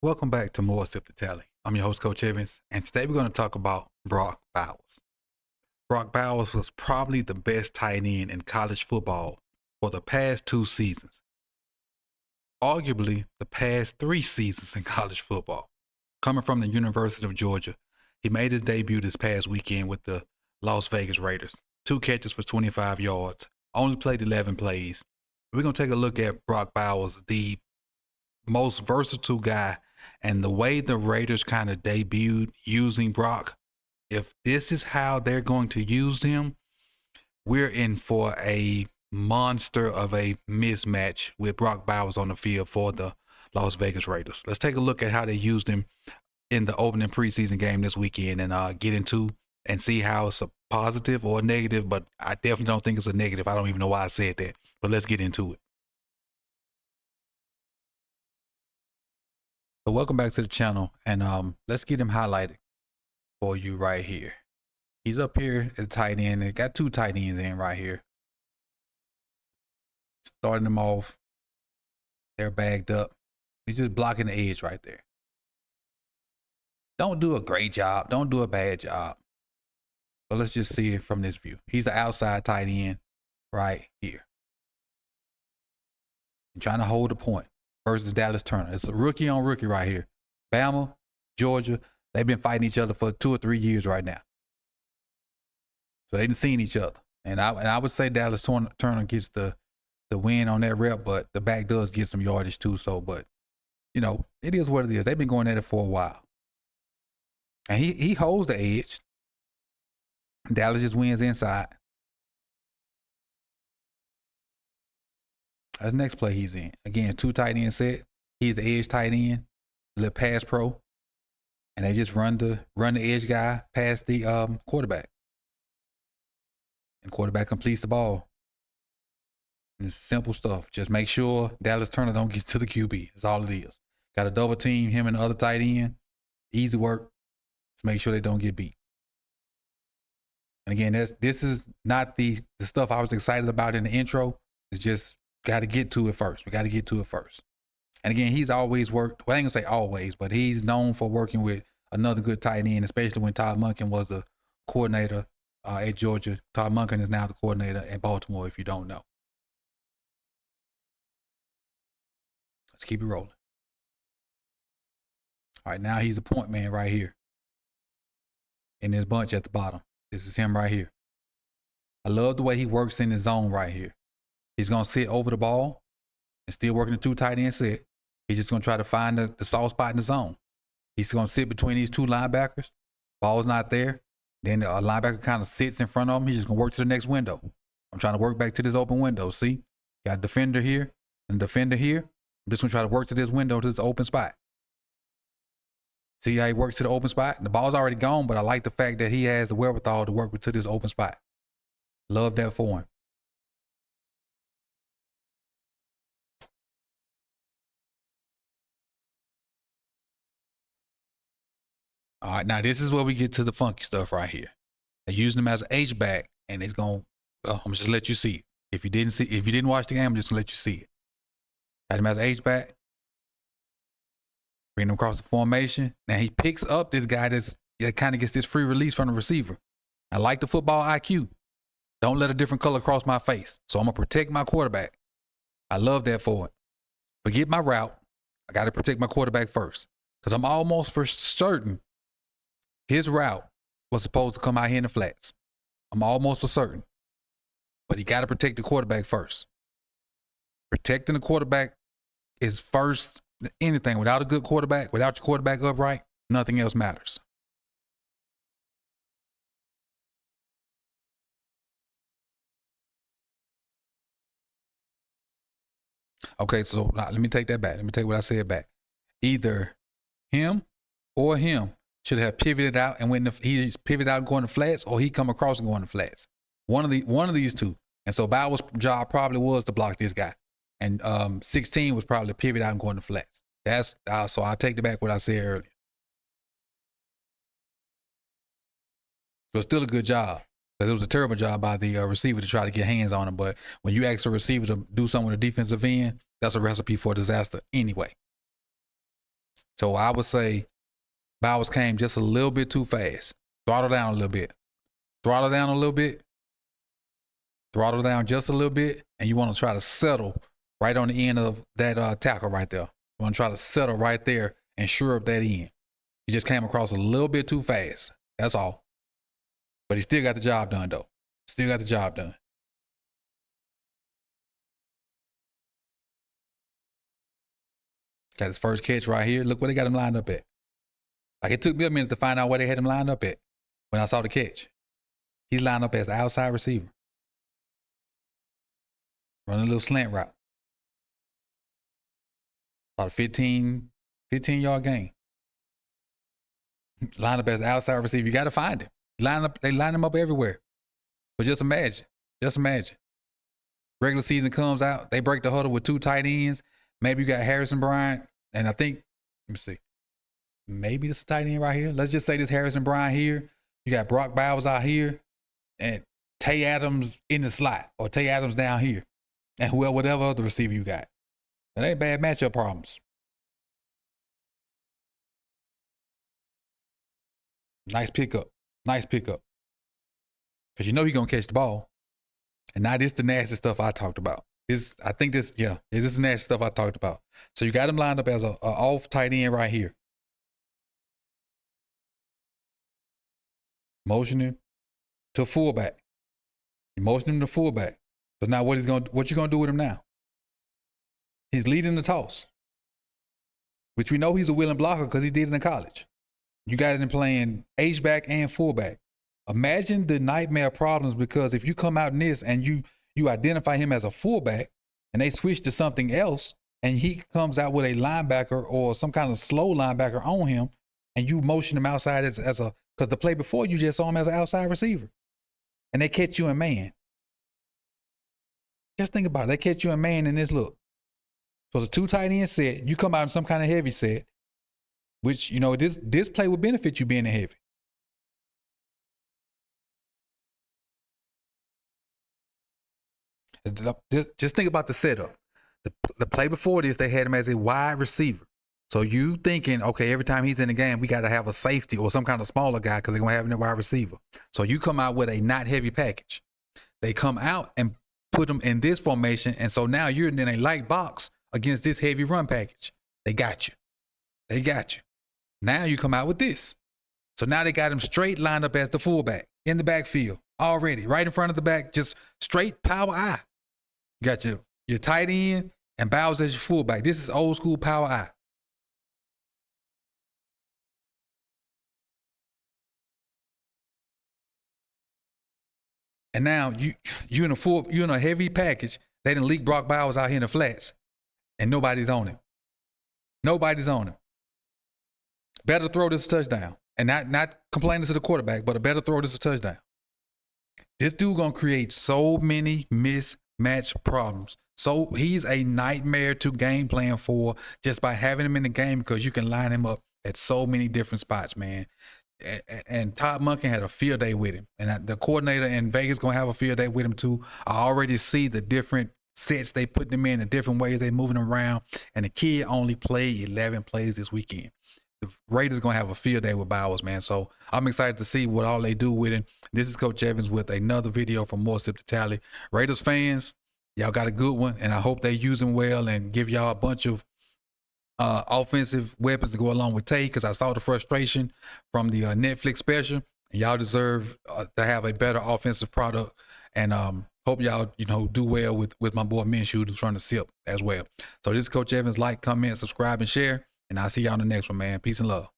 Welcome back to More Sip the Tally. I'm your host, Coach Evans, and today we're going to talk about Brock Bowers. Brock Bowers was probably the best tight end in college football for the past 2 seasons, arguably the past 3 seasons in college football. Coming from the University of Georgia, he made his debut this past weekend with the Las Vegas Raiders. 2 catches for 25 yards, only played 11 plays. We're going to take a look at Brock Bowers, the most versatile guy, and the way the Raiders kind of debuted using Brock. If this is how they're going to use him, we're in for a monster of a mismatch with Brock Bowers on the field for the Las Vegas Raiders. Let's take a look at how they used him in the opening preseason game this weekend and get into and see how it's a positive or a negative, but I definitely don't think it's a negative. I don't even know why I said that, but let's get into it. So welcome back to the channel, and let's get him highlighted for you right here. He's up here at tight end. They got 2 tight ends in right here. Starting them off. They're bagged up. He's just blocking the edge right there. Don't do a great job. Don't do a bad job. So let's just see it from this view. He's the outside tight end right here. And trying to hold the point versus Dallas Turner. It's a rookie on rookie right here. Bama, Georgia, they've been fighting each other for 2 or 3 years right now. So they didn't seen each other. And I would say Dallas Turner gets the win on that rep, but the back does get some yardage too. So, but, you know, it is what it is. They've been going at it for a while. And he holds the edge. Dallas just wins inside. That's the next play he's in. Again, 2 tight end set. He's the edge tight end, little pass pro. And they just run the edge guy past the quarterback. And quarterback completes the ball. And it's simple stuff. Just make sure Dallas Turner don't get to the QB. That's all it is. Got to double team him and the other tight end. Easy work. Just make sure they don't get beat. And again, this is not the stuff I was excited about in the intro. It's just got to get to it first. We got to get to it first. And again, he's always worked. Well, I ain't gonna say always, but he's known for working with another good tight end, especially when Todd Monken was the coordinator at Georgia. Todd Monken is now the coordinator at Baltimore, if you don't know. Let's keep it rolling. All right, now he's the point man right here in this bunch at the bottom. This is him right here. I love the way he works in his zone right here. He's going to sit over the ball and still working the 2 tight end set. He's just going to try to find the soft spot in the zone. He's going to sit between these 2 linebackers. Ball's not there. Then the linebacker kind of sits in front of him. He's just going to work to the next window. I'm trying to work back to this open window. See? Got a defender here and a defender here. I'm just going to try to work to this window, to this open spot. See how he works to the open spot? The ball's already gone, but I like the fact that he has the wherewithal to work to this open spot. Love that for him. All right, now this is where we get to the funky stuff right here. They're using him as an H-back, and it's going. Well, I'm just let you see it. If you didn't watch the game, I'm just gonna let you see it. Got him as an H-back. Bring him across the formation. Now he picks up this guy that kind of gets this free release from the receiver. I like the football IQ. Don't let a different color cross my face. So I'm gonna protect my quarterback. I love that for it. Forget my route. I got to protect my quarterback first, because I'm almost for certain his route was supposed to come out here in the flats. I'm almost for certain. But he got to protect the quarterback first. Protecting the quarterback is first anything. Without a good quarterback, without your quarterback upright, nothing else matters. Okay, so let me take that back. Let me take what I said back. Either him or him should have pivoted out, and when he's pivoted out going to flats, or he come across and going to flats. One of these 2. And so Bowers' job probably was to block this guy, and 16 was probably pivot out and going to flats. That's so I'll take back what I said earlier. So it's still a good job. But it was a terrible job by the receiver to try to get hands on him. But when you ask a receiver to do something with a defensive end, that's a recipe for disaster anyway. So I would say Bowers came just a little bit too fast. Throttle down a little bit. Throttle down a little bit. Throttle down just a little bit. And you want to try to settle right on the end of that tackle right there. You want to try to settle right there and sure up that end. He just came across a little bit too fast. That's all. But he still got the job done, though. Still got the job done. Got his first catch right here. Look where they got him lined up at. Like, it took me a minute to find out where they had him lined up at when I saw the catch. He's lined up as the outside receiver. Running a little slant route. About a 15-yard gain. Line up as the outside receiver. You got to find him. They line him up everywhere. But just imagine. Regular season comes out. They break the huddle with 2 tight ends. Maybe you got Harrison Bryant. And I think, let me see. Maybe this is a tight end right here. Let's just say this Harrison Bryant here. You got Brock Bowers out here. And Tay Adams in the slot. Or Tay Adams down here. And whatever other receiver you got. That ain't bad matchup problems. Nice pickup. Because you know he's going to catch the ball. And now this the nasty stuff I talked about. This is the nasty stuff I talked about. So you got him lined up as a off tight end right here. Motioning to fullback. You motion him to fullback. So now what you gonna do with him now? He's leading the toss. Which we know he's a willing blocker because he did it in college. You got him playing H-back and fullback. Imagine the nightmare problems, because if you come out in this and you identify him as a fullback and they switch to something else and he comes out with a linebacker or some kind of slow linebacker on him and you motion him outside because the play before you just saw him as an outside receiver and they catch you in man. Just think about it. They catch you in man in this look. So the 2 tight end set, you come out in some kind of heavy set, which, you know, this play would benefit you being a heavy. Just think about the setup. The play before this, they had him as a wide receiver. So you thinking, okay, every time he's in the game, we got to have a safety or some kind of smaller guy because they're going to have him a wide receiver. So you come out with a not heavy package. They come out and put them in this formation. And so now you're in a light box against this heavy run package. They got you. Now you come out with this. So now they got him straight lined up as the fullback in the backfield already, right in front of the back, just straight power eye. You got your tight end and Bowers as your fullback. This is old school power eye. And now you in a heavy package. They done leak Brock Bowers out here in the flats, and nobody's on him. Better throw this touchdown, and not complaining to the quarterback, but a better throw this a touchdown. This dude gonna create so many mismatch problems. So he's a nightmare to game plan for just by having him in the game, because you can line him up at so many different spots, man. And Todd Monken had a field day with him, and the coordinator in Vegas gonna have a field day with him too. I already see the different sets they put them in, the different ways they moving around, and the kid only played 11 plays this weekend. The Raiders gonna have a field day with Bowers, man. So I'm excited to see what all they do with him. This is Coach Evans with another video from More Sip to Tally. Raiders fans, y'all got a good one, and I hope they use him well and give y'all a bunch of offensive weapons to go along with Tay, because I saw the frustration from the Netflix special. And y'all deserve to have a better offensive product, and hope y'all do well with my boy Minshew, who's trying to sip as well. So this is Coach Evans. Like, comment, subscribe, and share, and I'll see y'all on the next one, man. Peace and love.